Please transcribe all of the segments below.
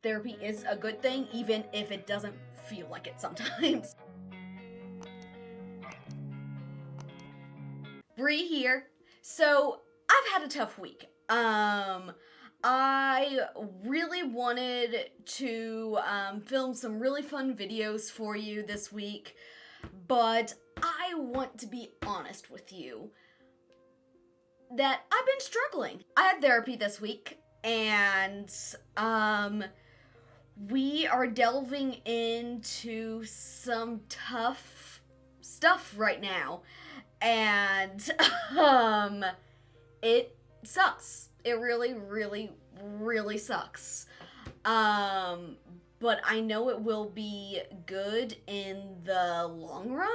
Therapy is a good thing, even if it doesn't feel like it sometimes. Bree here. So, I've had a tough week. I really wanted to film some really fun videos for you this week, but I want to be honest with you that I've been struggling. I had therapy this week, and we are delving into some tough stuff right now. And it sucks. It really, really, really sucks. But I know it will be good in the long run.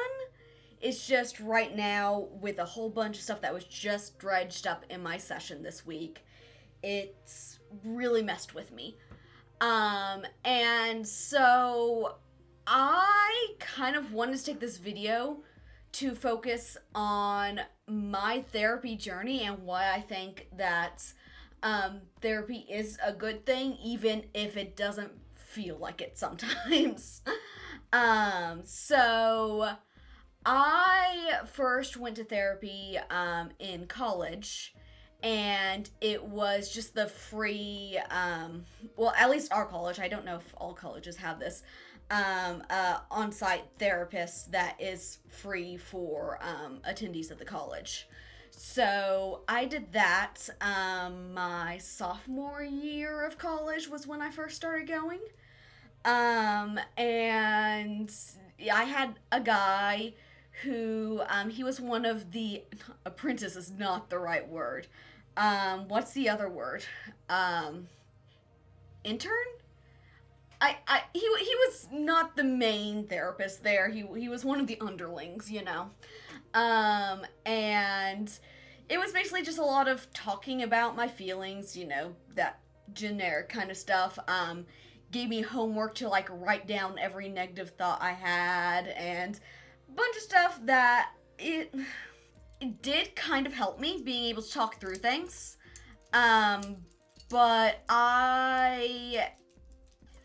It's just right now, with a whole bunch of stuff that was just dredged up in my session this week, it's really messed with me. And so I kind of wanted to take this video to focus on my therapy journey and why I think that therapy is a good thing, even if it doesn't feel like it sometimes. So I first went to therapy in college, and it was just the free, well, at least our college, I don't know if all colleges have this, on-site therapist that is free for attendees of the college. So I did that. My sophomore year of college was when I first started going. And I had a guy who, he was one of the, apprentice is not the right word. What's the other word? Intern? He was not the main therapist there. He was one of the underlings, you know. And it was basically just a lot of talking about my feelings, you know, that generic kind of stuff. Gave me homework to like write down every negative thought I had, and a bunch of stuff that it did kind of help me being able to talk through things. But I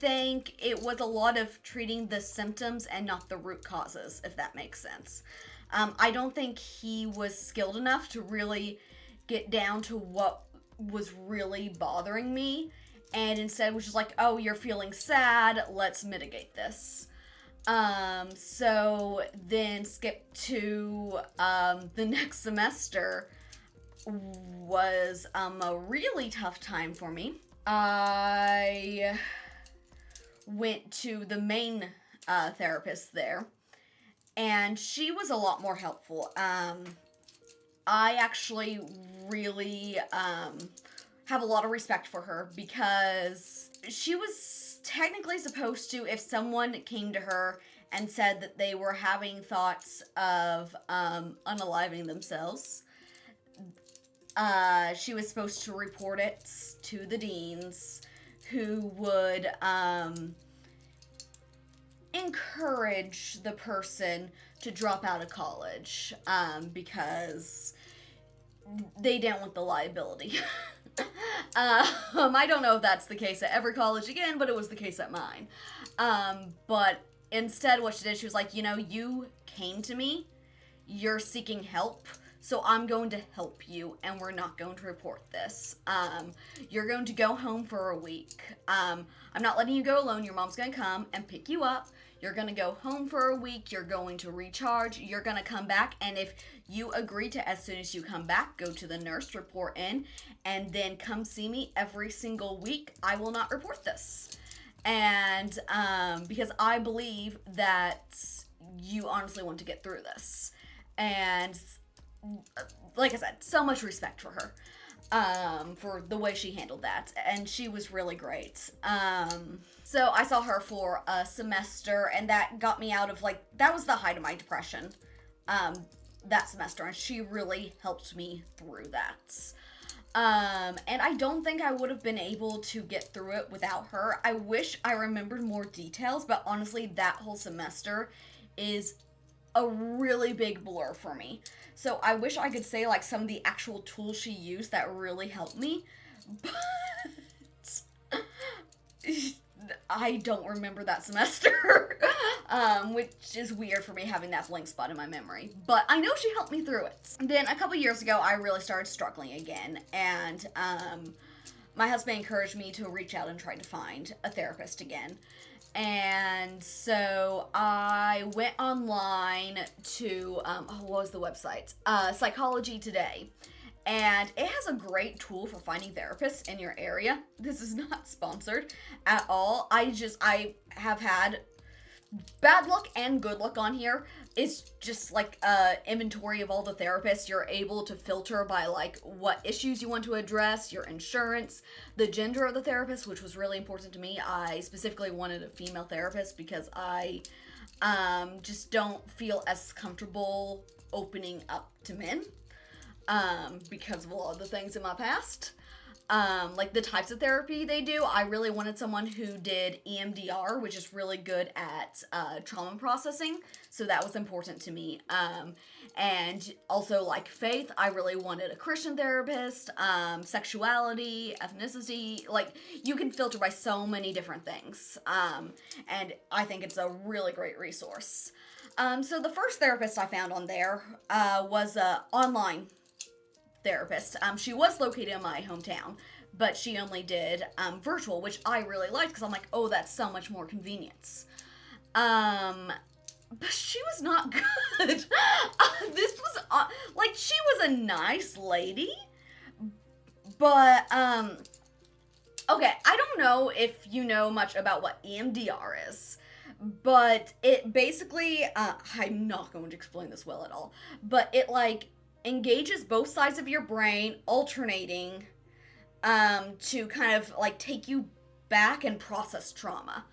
think it was a lot of treating the symptoms and not the root causes, if that makes sense. I don't think he was skilled enough to really get down to what was really bothering me, and instead was just like, oh, you're feeling sad, let's mitigate this. So then skip to the next semester was a really tough time for me. I went to the main therapist there, and she was a lot more helpful. I actually really have a lot of respect for her, because she was technically supposed to, if someone came to her and said that they were having thoughts of unaliving themselves, she was supposed to report it to the deans, who would encourage the person to drop out of college, because they didn't want the liability. I don't know if that's the case at every college again, but it was the case at mine. But instead what she did, she was like, you know, you came to me, you're seeking help, so I'm going to help you, and we're not going to report this. You're going to go home for a week. I'm not letting you go alone. Your mom's going to come and pick you up. You're going to go home for a week. You're going to recharge. You're going to come back, and if you agree to, as soon as you come back, go to the nurse, report in, and then come see me every single week, I will not report this. And because I believe that you honestly want to get through this. And like I said, so much respect for her, for the way she handled that, and she was really great. So I saw her for a semester, and that got me out of, like, that was the height of my depression, that semester, and she really helped me through that. And I don't think I would have been able to get through it without her. I wish I remembered more details, but honestly, that whole semester is a really big blur for me. So I wish I could say like some of the actual tools she used that really helped me, but I don't remember that semester, which is weird for me having that blank spot in my memory. But I know she helped me through it. Then a couple years ago, I really started struggling again, and my husband encouraged me to reach out and try to find a therapist again. And so I went online to, what was the website? Psychology Today. And it has a great tool for finding therapists in your area. This is not sponsored at all. I have had bad luck and good luck on here. It's just like a inventory of all the therapists. You're able to filter by like what issues you want to address, your insurance, the gender of the therapist, which was really important to me. I specifically wanted a female therapist because I just don't feel as comfortable opening up to men. Because of a lot of the things in my past. Like the types of therapy they do, I really wanted someone who did EMDR, which is really good at trauma processing, so that was important to me. And also like faith, I really wanted a Christian therapist, sexuality, ethnicity, like you can filter by so many different things, and I think it's a really great resource. So the first therapist I found on there was online therapist. She was located in my hometown, but she only did virtual, which I really liked because I'm like, oh, that's so much more convenience. But she was not good. This was like she was a nice lady, but okay, I don't know if you know much about what EMDR is. But it basically, I'm not going to explain this well at all, but it like engages both sides of your brain, alternating, to kind of like take you back and process trauma.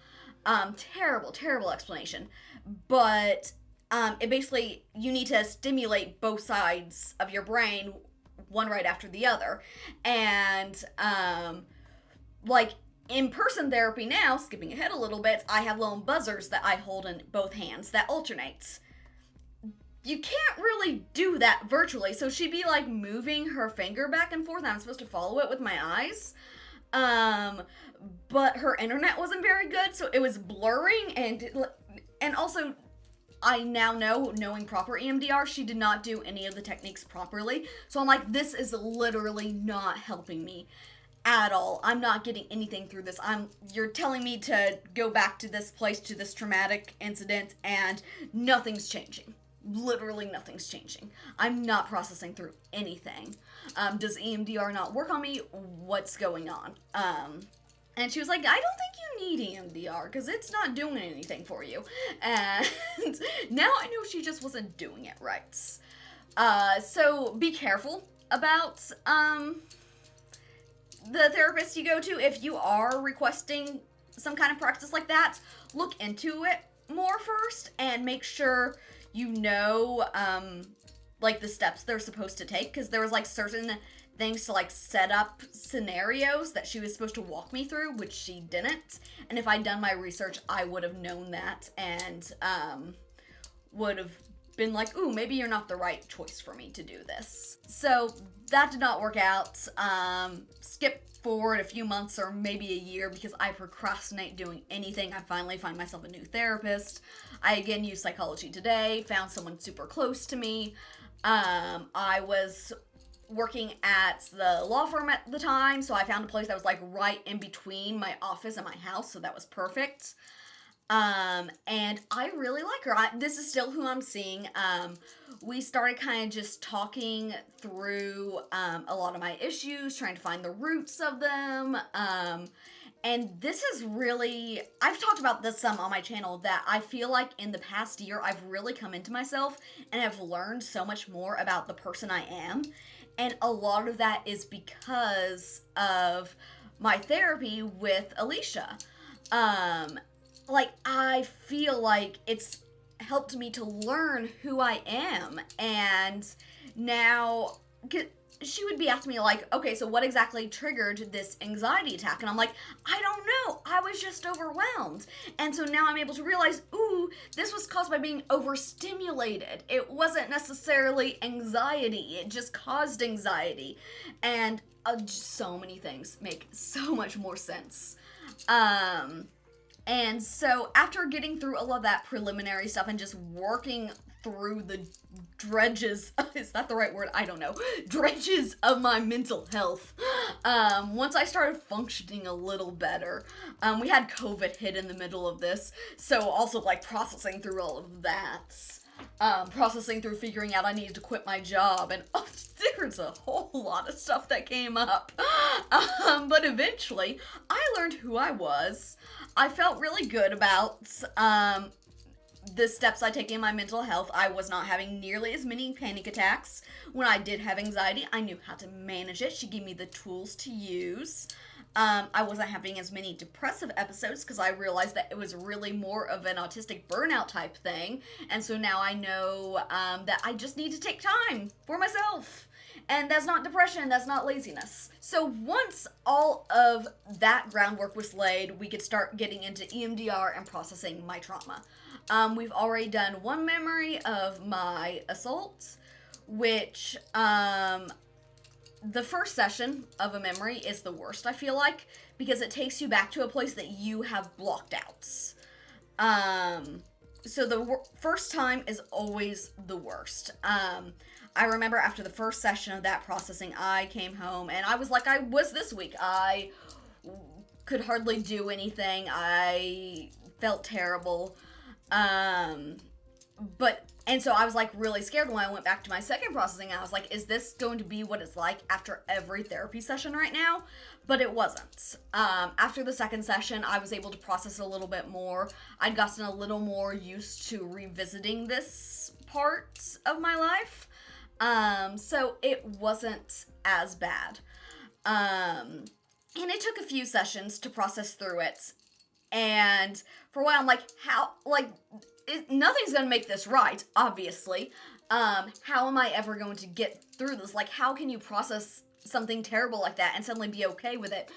Terrible explanation. But, it basically, you need to stimulate both sides of your brain, one right after the other. And, like, in-person therapy now, skipping ahead a little bit, I have little buzzers that I hold in both hands that alternates. You can't really do that virtually, so she'd be like moving her finger back and forth, and I'm supposed to follow it with my eyes. But her internet wasn't very good, so it was blurring, and also, I now know, knowing proper EMDR, she did not do any of the techniques properly, so I'm like, this is literally not helping me at all. I'm not getting anything through this. You're telling me to go back to this place, to this traumatic incident, and nothing's changing. Literally nothing's changing. I'm not processing through anything. Does EMDR not work on me? What's going on? And she was like, I don't think you need EMDR because it's not doing anything for you. And now I know she just wasn't doing it right. So be careful about the therapist you go to. If you are requesting some kind of practice like that, look into it more first and make sure you know, like, the steps they're supposed to take, because there was, like, certain things to, like, set up scenarios that she was supposed to walk me through, which she didn't, and if I'd done my research, I would have known that, and, would have been like, ooh, maybe you're not the right choice for me to do this. So, that did not work out. Skip forward a few months or maybe a year because I procrastinate doing anything. I finally find myself a new therapist. I again use Psychology Today, found someone super close to me. I was working at the law firm at the time, so I found a place that was like right in between my office and my house, so that was perfect. And I really like her. This is still who I'm seeing. We started kind of just talking through, a lot of my issues, trying to find the roots of them. And this is really, I've talked about this some on my channel, that I feel like in the past year, I've really come into myself and have learned so much more about the person I am. And a lot of that is because of my therapy with Alicia. Like, I feel like it's helped me to learn who I am, and now, she would be asking me, like, okay, so what exactly triggered this anxiety attack? And I'm like, I don't know, I was just overwhelmed. And so now I'm able to realize, ooh, this was caused by being overstimulated. It wasn't necessarily anxiety, it just caused anxiety. And just so many things make so much more sense. And so after getting through all of that preliminary stuff and just working through the dredges, is that the right word? I don't know. Dredges of my mental health. Once I started functioning a little better, we had COVID hit in the middle of this. So also like processing through all of that. Processing through figuring out I needed to quit my job, and there's a whole lot of stuff that came up. But eventually, I learned who I was. I felt really good about the steps I take in my mental health. I was not having nearly as many panic attacks. When I did have anxiety, I knew how to manage it. She gave me the tools to use. I wasn't having as many depressive episodes because I realized that it was really more of an autistic burnout type thing. And so now I know that I just need to take time for myself. And that's not depression, that's not laziness. So once all of that groundwork was laid, we could start getting into EMDR and processing my trauma. We've already done one memory of my assault, which the first session of a memory is the worst, I feel like, because it takes you back to a place that you have blocked out. So the first time is always the worst. I remember after the first session of that processing, I came home and I was like I was this week. I could hardly do anything. I felt terrible. And so I was like really scared when I went back to my second processing. I was like, is this going to be what it's like after every therapy session right now? But it wasn't. After the second session, I was able to process a little bit more. I'd gotten a little more used to revisiting this part of my life. So it wasn't as bad. And it took a few sessions to process through it. And for a while, I'm like, nothing's gonna make this right, obviously. How am I ever going to get through this? Like, how can you process something terrible like that and suddenly be okay with it?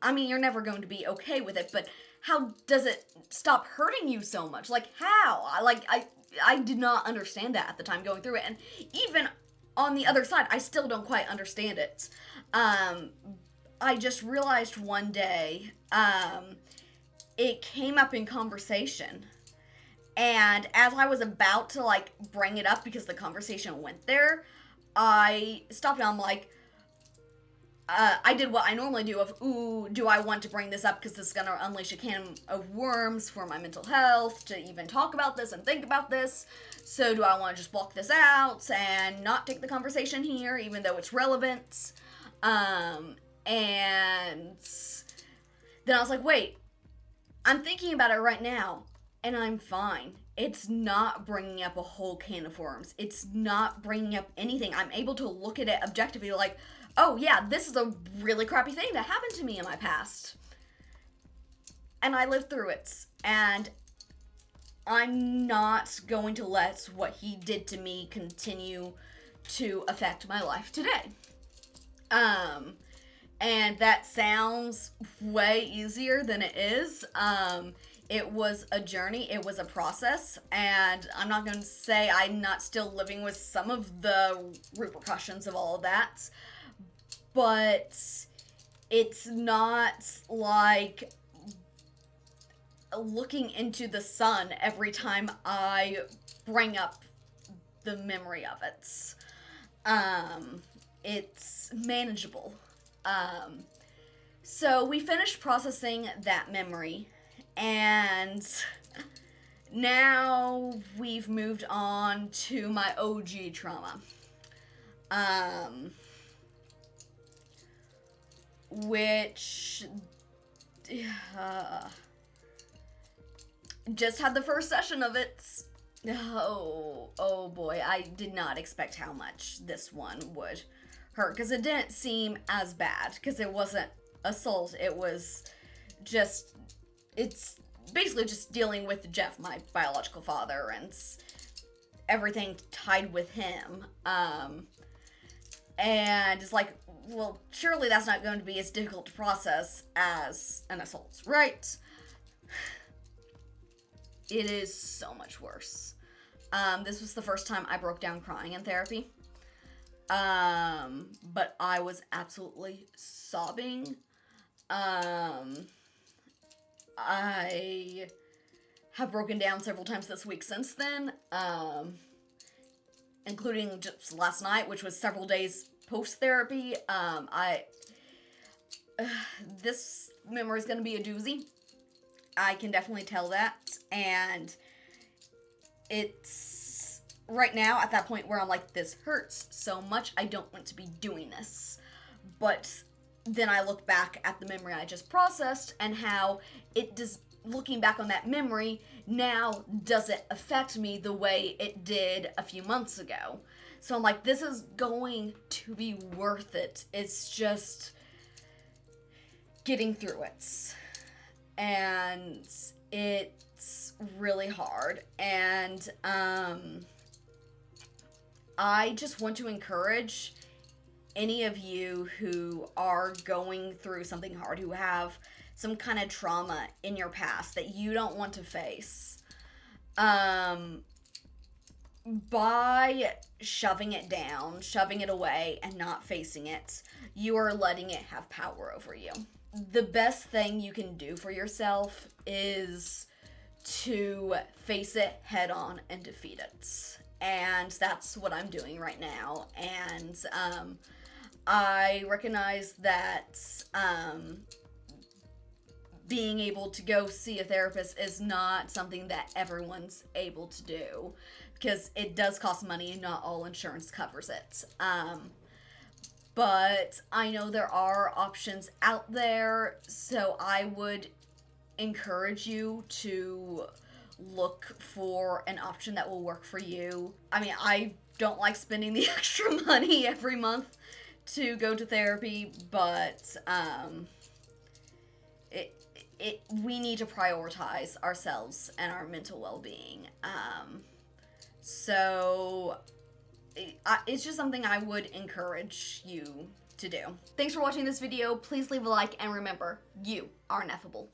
I mean, you're never going to be okay with it, but how does it stop hurting you so much? Like, how? I did not understand that at the time going through it, and even on the other side, I still don't quite understand it. I just realized one day, it came up in conversation. And as I was about to, bring it up because the conversation went there, I stopped and I'm like, I did what I normally do of, ooh, do I want to bring this up because this is going to unleash a can of worms for my mental health to even talk about this and think about this? So do I want to just block this out and not take the conversation here, even though it's relevant? And then I was like, wait, I'm thinking about it right now. And I'm fine. It's not bringing up a whole can of worms. It's not bringing up anything. I'm able to look at it objectively like, oh yeah, this is a really crappy thing that happened to me in my past. And I lived through it. And I'm not going to let what he did to me continue to affect my life today. And that sounds way easier than it is. It was a journey, it was a process, and I'm not going to say I'm not still living with some of the repercussions of all of that, but it's not like looking into the sun every time I bring up the memory of it. It's manageable. So we finished processing that memory. And now we've moved on to my OG trauma. Which just had the first session of it. Oh boy, I did not expect how much this one would hurt, because it didn't seem as bad, because it wasn't assault, it was just... It's basically just dealing with Jeff, my biological father, and everything tied with him. And it's like, well, surely that's not going to be as difficult to process as an assault, right? It is so much worse. This was the first time I broke down crying in therapy. But I was absolutely sobbing. I have broken down several times this week since then, including just last night, which was several days post-therapy. This memory is going to be a doozy. I can definitely tell that, and it's right now at that point where I'm like, this hurts so much, I don't want to be doing this. But then I look back at the memory I just processed and how it does, looking back on that memory now doesn't affect me the way it did a few months ago. So I'm like, this is going to be worth it. It's just getting through it. And it's really hard. And I just want to encourage any of you who are going through something hard, who have some kind of trauma in your past that you don't want to face, by shoving it down, shoving it away, and not facing it, you are letting it have power over you. The best thing you can do for yourself is to face it head on and defeat it. And that's what I'm doing right now. And I recognize that being able to go see a therapist is not something that everyone's able to do, because it does cost money and not all insurance covers it. But I know there are options out there, so I would encourage you to look for an option that will work for you. I mean, I don't like spending the extra money every month to go to therapy, but we need to prioritize ourselves and our mental well-being. So it's just something I would encourage you to do. Thanks for watching this video. Please leave a like, and remember, you are ineffable.